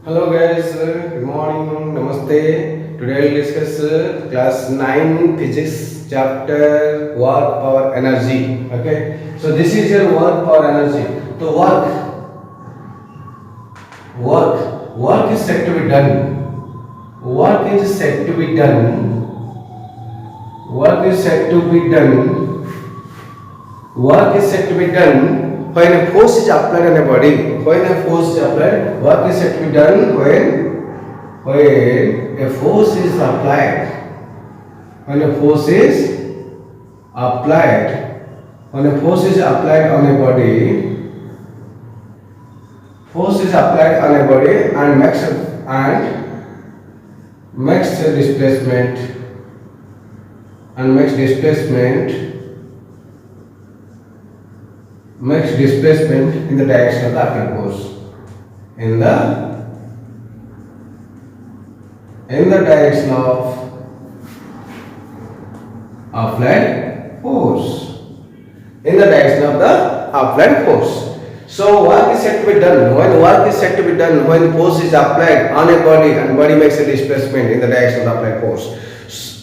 Hello guys, good morning, namaste. Today we'll discuss class 9 physics chapter work power energy. Okay, so this is your work power energy. So work is said to be done. Work is said to be done. Work is said to be done. Work is said to be done when a force is applied on a body. When a force is applied, work is said to be done when a force is applied. When a force is applied. When a force is applied on a body. Force is applied on a body and makes a displacement in the direction of the applied force. In the direction of applied force. In the direction of the applied force. So work is said to be done. When work is said to be done, when force is applied on a body and body makes a displacement in the direction of the applied force.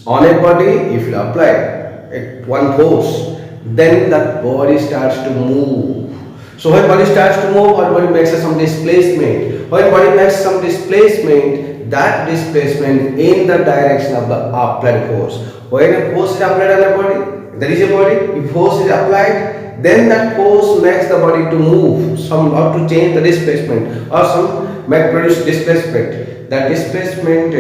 On a body, if you apply one force, then that body starts to move. So when body starts to move, or body makes some displacement. When body makes some displacement, that displacement in the direction of the applied force. When a force is applied on a body, there is a body. If force is applied, then that force makes the body to move, somehow to change the displacement, or some may produce displacement. That displacement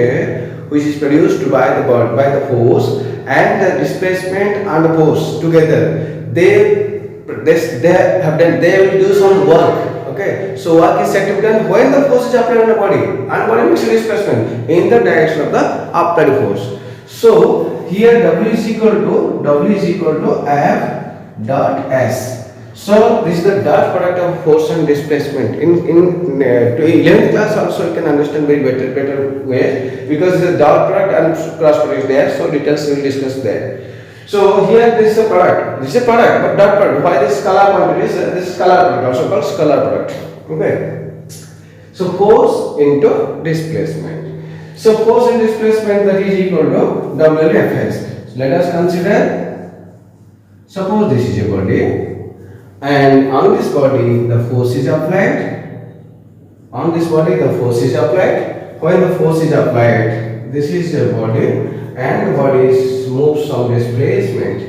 which is produced by the force, and the displacement and the force together, they will do some work. Okay, so work is said to be done when the force is applied on the body and body makes a displacement in the direction of the applied force. So here W is equal to F dot S. So this is the dot product of force and displacement. In 11th class also you can understand very better way, because the dot product and cross product is there. So details we will discuss there. So here this is a product. This is a product, but dot product. Why this scalar quantity is this scalar product, also called scalar product. Okay. So force into displacement. So force and displacement, that is equal to WFS. So let us consider. Suppose this is a body, and on this body the force is applied. On this body the force is applied. When the force is applied, this is your body, and the body moves some displacement.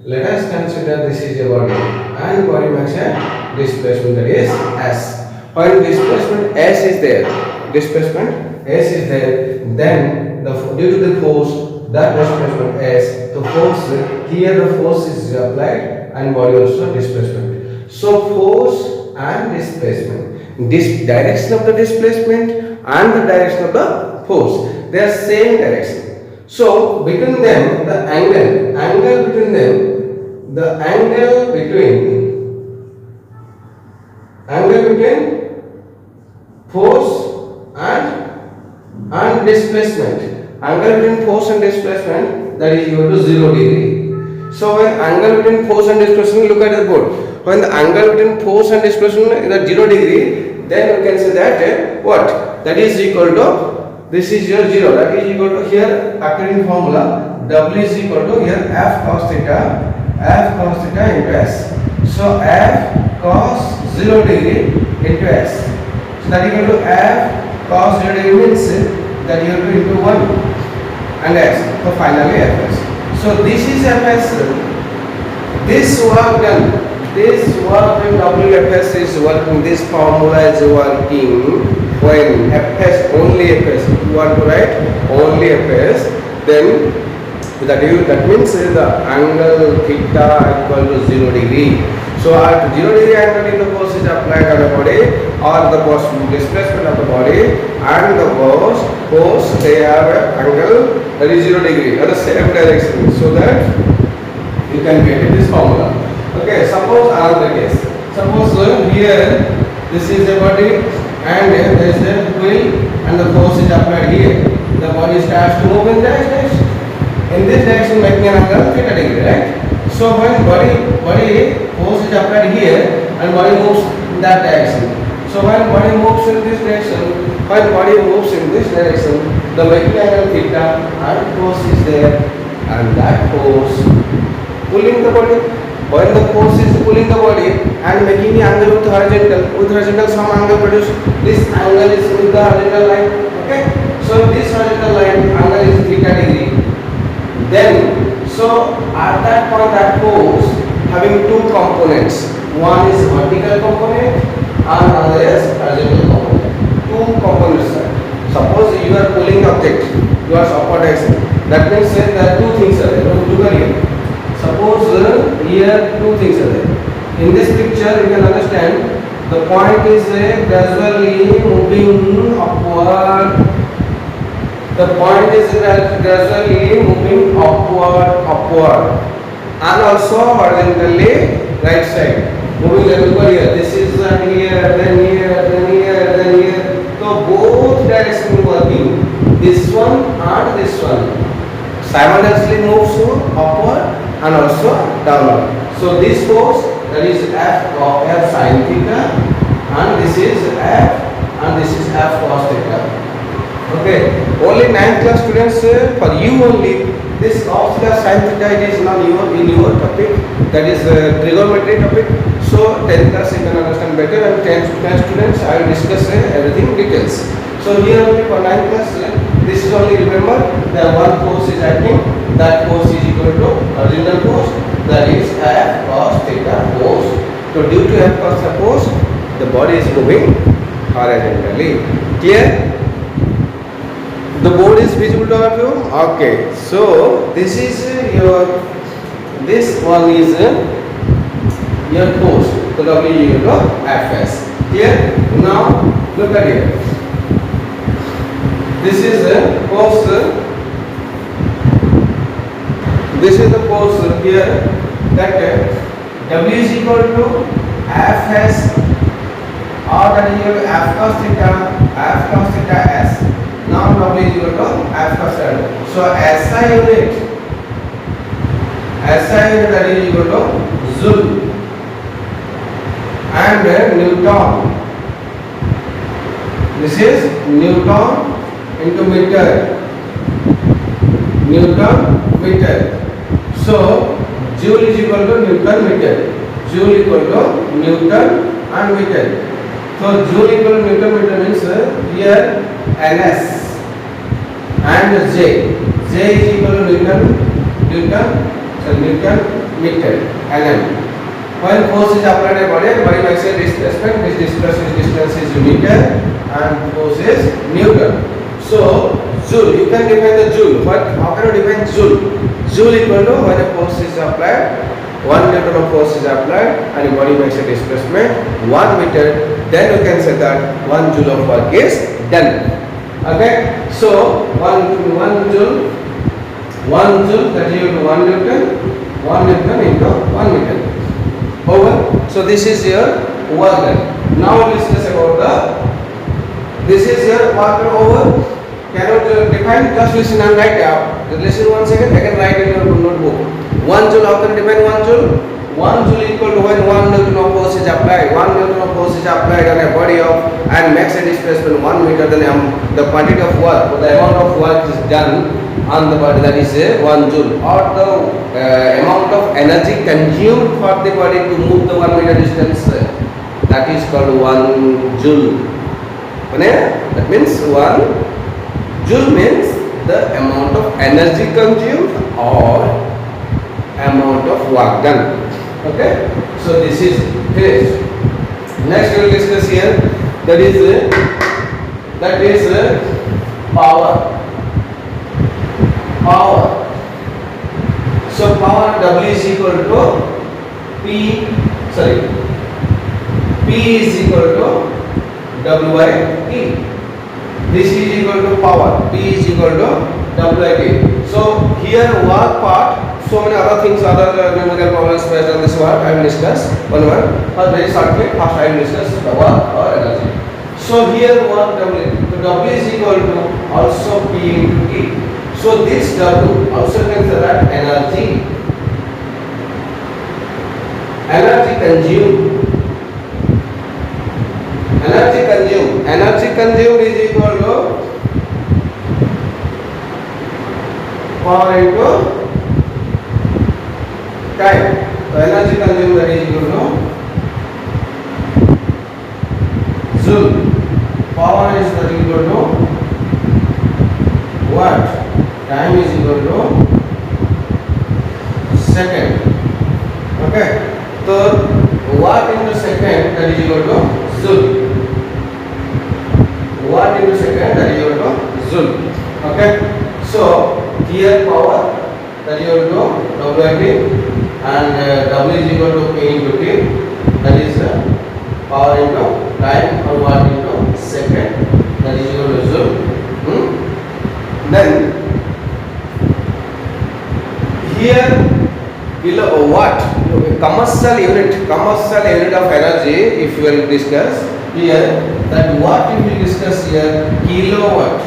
Let us consider this is a body, and the body makes a displacement, that is S. When displacement S is there, then due to the force, that displacement S, the force here, the force is applied and body also displacement. So force and displacement, this direction of the displacement and the direction of the force, they are same direction. So between them, the angle between force and displacement, angle between force and displacement, that is equal to 0 degree. So when angle between force and displacement, look at the board. When the angle between force and displacement is at 0 degree, then we can say that what? That is equal to, this is your 0. That is equal to, here according formula, W is equal to here F cos theta into S. So F cos 0 degree into S. So that is equal to F cos 0 degree means that you will into 1 and S. So finally Fs. So this is Fs. This work done WFS is working. This formula is working when Fs, only Fs. If you want to write only Fs, then that means the angle theta equal to 0 degree. So at 0 degree angle, if the force is applied on the body, or the force displacement of the body and the force, they have an angle that is 0 degree or the same direction, so that you can get this formula. Okay, suppose another case. Suppose here this is a body, and there is a wheel, and the force is applied here. The body starts to move in this direction. In this direction, making an angle theta degree, right? So when body force is applied here and body moves in that direction. So So when body moves in this direction, the making angle theta and force is there, and that force pulling the body. When the force is pulling the body and making the angle with horizontal some angle produced. This angle is with the horizontal line. Okay. So this horizontal line angle is theta degree. Then, so at that point, that force having two components. One is vertical component and another is horizontal component. Two components. Suppose you are pulling object, you are upward direction. That means there are two things are there. Look here. Suppose here two things are there. In this picture, you can understand the point is gradually moving upward. The point is gradually moving upward, and also horizontally right side. Moving over here. This is here, then here, then here, then here. So both directions working. This one and this one simultaneously moves upward and also downward. So this force, that is F of F sin theta, and this is F and this is F cos theta. Okay, only 9th class students, for you only this cos theta sin theta, it is not in your topic, that is trigonometry topic. So 10th class you can understand better, and 10th class students I will discuss everything details. So here only for 9th class, this is only remember that one force is acting, that force is equal to horizontal force, that is F cos theta force. So due to F cos theta force, the body is moving horizontally. Clear? The board is visible to all of you? Okay. So this is this one is your force. So W is equal to Fs. Clear? Now look at here. This is the force. This is the force here, that W is equal to Fs, or that is equal to F cos theta S. Now W is equal to F cos theta. So SI unit that is equal to Joule and Newton. This is Newton into meter. Newton meter. So Joule is equal to Newton meter. Joule equal to Newton and meter. So Joule equal to Newton meter means here Ns and J. J is equal to Newton meter Nm. When force is applied on body makes a displacement. This distance is meter and force is Newton. So Joule, you can define the Joule. But how can you define Joule? Joule equal to when a force is applied, 1 Newton of force is applied and the body makes a displacement 1 meter, then you can say that 1 Joule of work is done. Okay, so 1 Joule, that is equal to 1 Newton into 1 meter. Over. So this is your work done. Now we discuss about this is your work done over. Cannot define, just listen and write out. Listen 1 second, I can write in your notebook. 1 Joule, how can you define 1 Joule? 1 Joule equal to when 1 Newton of force is applied. 1 Newton of force is applied on a body of and makes a displacement 1 meter, then the quantity of work, or the amount of work is done on the body, that is 1 Joule, or the amount of energy consumed for the body to move the 1 meter distance, that is called 1 Joule. That means 1 Joule means the amount of energy consumed or amount of work done. Okay, so this is finished. Next we will discuss here, that is power. So power W is equal to P is equal to W by T. This is equal to power. P is equal to W by T. So here work part. So many other things, other numerical problems based on this work I will discuss one. But very shortly, first I will discuss the work or energy. So here work W. So W is equal to also P into T. So this W also can say that energy consumed Energy consumed is equal to power into time. So energy consumed, that is equal to joule. Power is equal to watt. Time is equal to second. Okay. So watt into second, that is equal to joule. Watt into second, that is equal to joule. Okay. So here power, that is equal to WIP, and W is equal to P into T, that is power into time, or watt into second, that is equal to joule. Then here kilowatt, commercial unit of energy, if you will discuss here, that what we will discuss here, kilowatt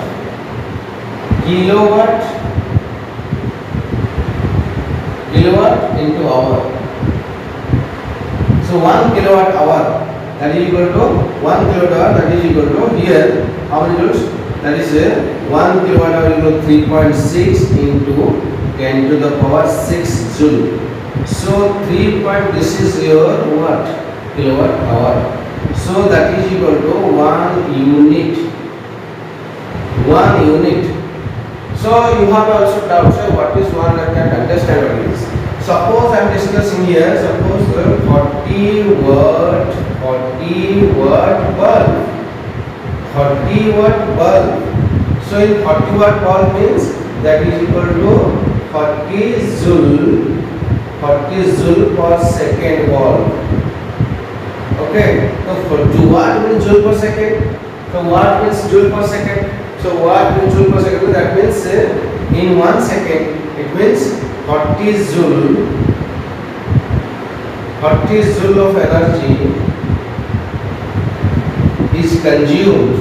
into hour. So 1 kilowatt hour, that is equal to 1 kilowatt hour, that is equal to here how many joules, that is 1 kilowatt hour equal to 3.6 into 10 to the power 6 joule. So this is your what, kilowatt hour. So that is equal to 1 unit. So you have also doubt, sir, what is one? I can't understand what it is. Suppose I am discussing here, suppose 40 watt bulb. So in 40 watt bulb means that is equal to 40 joule per second bulb. Okay, so for watt means joule per second. So watt means joule per second. So watt means joule per second. That means in 1 second it means 40 joule of energy is consumed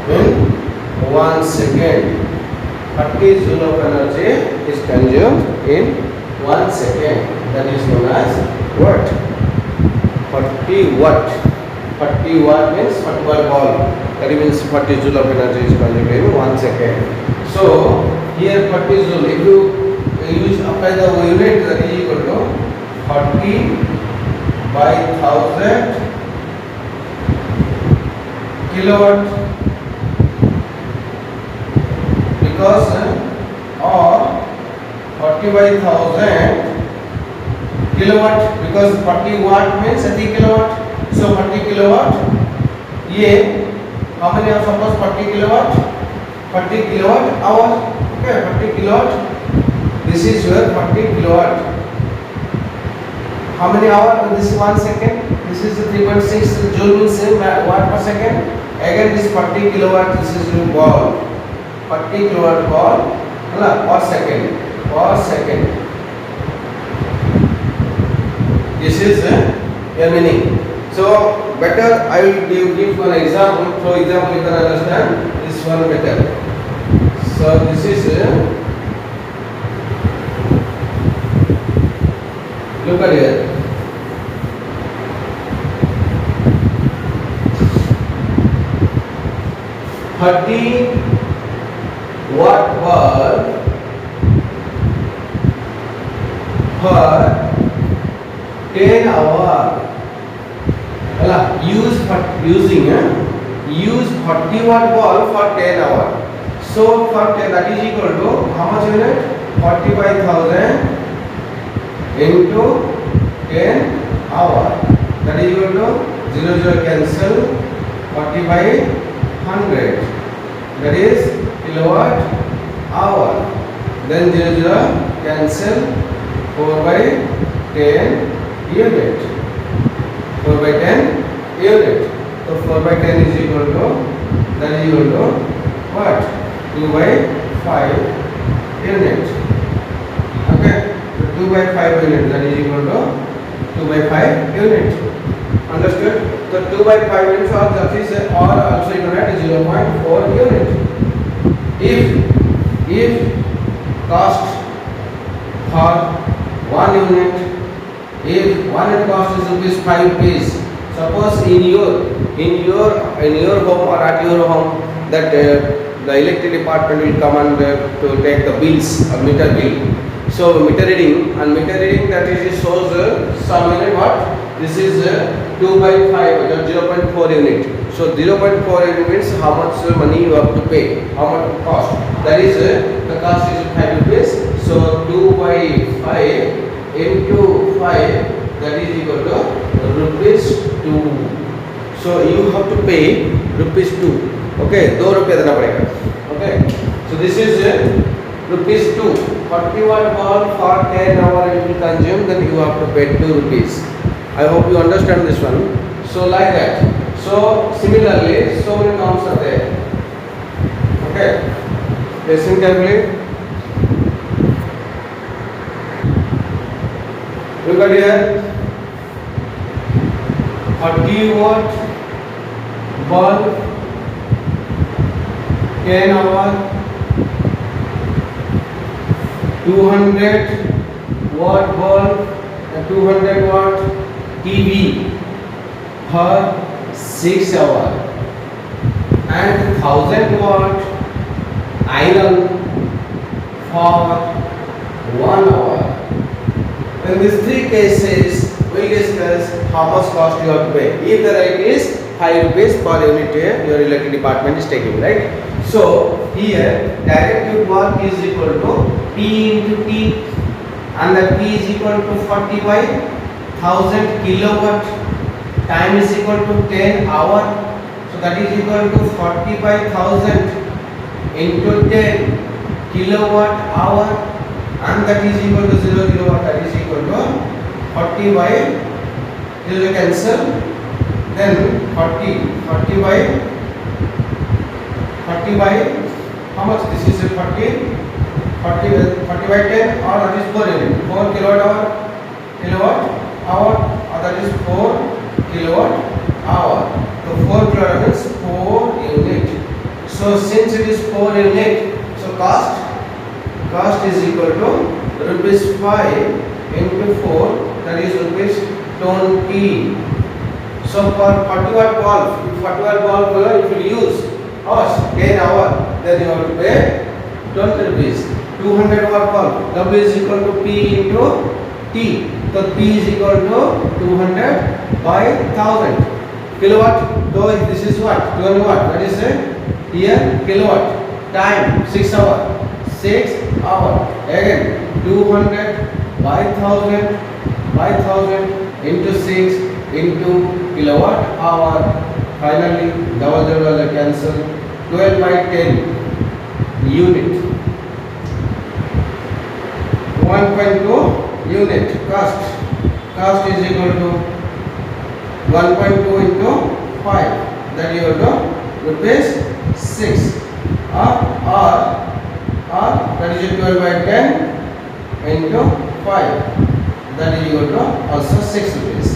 in 1 second. 40 joule of energy is consumed in 1 second. That is known as what? 40 watt. 40 watt means 40 watt bulb. That means 40 joule of energy is consumed in 1 second. So here 40 joule, if you apply the unit, that is equal to 40 by 1000 kilowatt, because or 40 by 1000 kilowatt, because 40 watt means 30 kilowatt. So 40 kilowatt, ये how many are, suppose 40 kilowatt hour. Okay, 40 kilowatt, this is your 40 kilowatt. How many hour? This is 1 second. This is 3.6 joule means watt per second. Again this 40 kilowatt, this is your bulb. 40 kilowatt bulb per second. This is your meaning. So better I will give one example. Through example you can understand this one better. So this is look at here. Watt bulb per 10 hour. Use 40 watt bulb for 10 hour. So for 10, that is equal to how much unit? 40 by 1000 into 10 hour. That is equal to 0 cancel, 40 by 100. That is kilowatt hour. Then 0 cancel, 4 by 10 unit. 4 by 10 unit. So 4 by 10 is equal to, that is equal to what? 2 by 5 unit. Okay. So 2 by 5 unit, that is equal to 2 by 5 unit. Understood? So 2 by 5 units, or that is or also you can write 0.4 unit. If cost for 1 unit, if one unit cost is rupees 5 rupees. Suppose in your home or at your home that the electric department will come and to take the bills or meter bill. So meter reading that is shows some unit what this is 2 by 5 or 0.4 unit. So 0.4 unit means how much money you have to pay, how much cost. That is the cost is 5 rupees. So 2 by 5 into 5 that is equal to rupees 2. So you have to pay rupees 2. Okay, 2 रुपया देना पड़ेगा. Okay, so this is rupees 2. 40 watt bulb for 10 hour it will consume, then you have to pay 2 rupees. I hope you understand this one. So like that. So similarly, so many terms are there. Okay, listen carefully. Look at here. 40 watt bulb 10 hour, 200 watt bulb, 200 watt TV for 6 hour, and 1000 watt iron for 1 hour. In these three cases, we discuss how much cost you have to pay. If the rate is 5 rupees per unit, your electric department is taking, right? So here direct work is equal to P into T, and the P is equal to 40 by 1000 kilowatt. Time is equal to 10 hour. So that is equal to 40 by 1000 into 10 kilowatt hour, and that is equal to 0 kilowatt. That is equal to 40 by 0 cancel. Then 40 by how much? This is 40 by 10, or that is 4 unit, 4 kilowatt hour, or that is 4 kilowatt hour. So 4 kilowatt means 4 unit. So since it is 4 unit, so cost is equal to rupees 5 into 4, that is rupees 20. So for 40 watt bulb, if you use hours 10 hour, then you have to pay 20 rupees. 200 watt bulb, W is equal to P into T. So P is equal to 200 by 1000 kilowatt. So this is what? 20 watt. That is here kilowatt. Time 6 hour. 6 hour. Again 200 by 1000 into 6 into kilowatt hour. Finally, double cancel. 12 by 10 unit. 1.2 unit cost is equal to 1.2 into 5, that is equal to rupees 6, or that is 12 by 10 into 5, that is equal to also 6 rupees.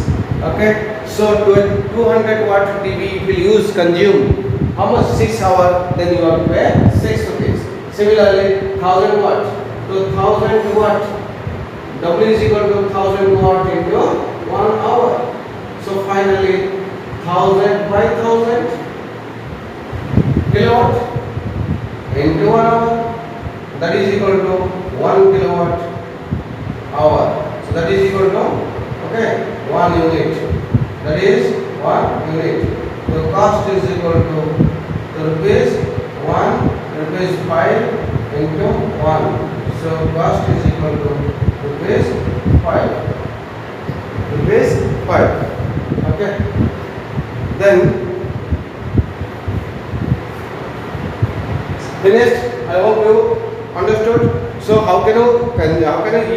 Okay, so 200 watt TV will use consume how much? 6 hour, then you have to pay 6 rupees. Similarly 1000 watt, so 1000 watt, W is equal to 1000 watt into 1 hour. So finally 1000 by 1000 kilowatt into 1 hour, that is equal to 1 kilowatt hour. So that is equal to 1 unit. That is 1 unit. The cost is equal to rupees 5 into 1. So cost is equal to rupees 5. Okay. Then finished. I hope you understood. So how can you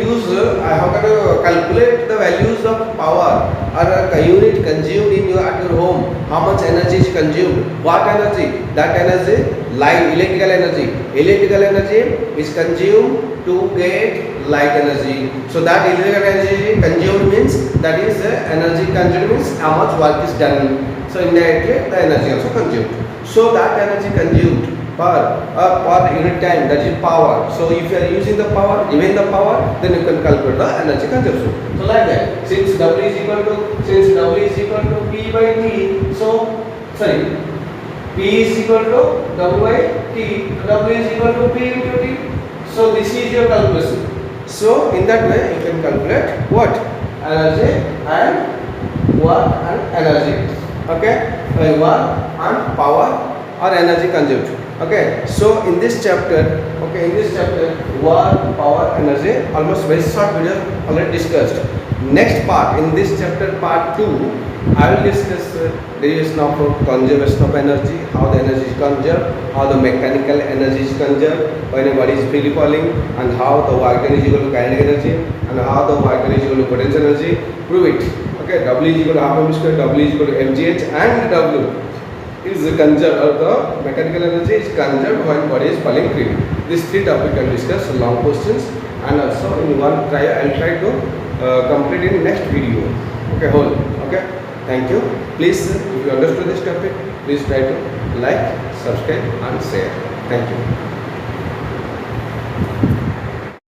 use how can you calculate the values of power or a unit consumed in at your home? How much energy is consumed? What energy? That energy, light, electrical energy. Electrical energy is consumed to get light energy. So that electrical energy consumed means that is energy consumed means how much work is done. So indirectly the energy also consumed. So that energy consumed per unit time, that is power. So if you are using the power, even the power, then you can calculate the energy consumption. So like that. since W is equal to P by T, so sorry, P is equal to W by T, W is equal to P into T. So this is your calculation. So in that way you can calculate what? Energy and work and energy. Okay, work and power or energy consumed. Okay, so in this chapter, work, power, energy, almost very short video already discussed. Next part, in this chapter part 2, I will discuss derivation of conservation of energy, how the energy is conserved, how the mechanical energy is conserved when a body is freely falling, and how the work done is equal to kinetic energy, and how the work done is equal to potential energy. Prove it. Okay, W is equal to half m square, W is equal to mgh, and W is conserved, or the mechanical energy is conserved when body is falling freely. These three topics can discuss long questions, and also in one try I will try to complete in next video. Okay, whole. Okay, thank you. Please, if you understood this topic, please try to like, subscribe and share. Thank you.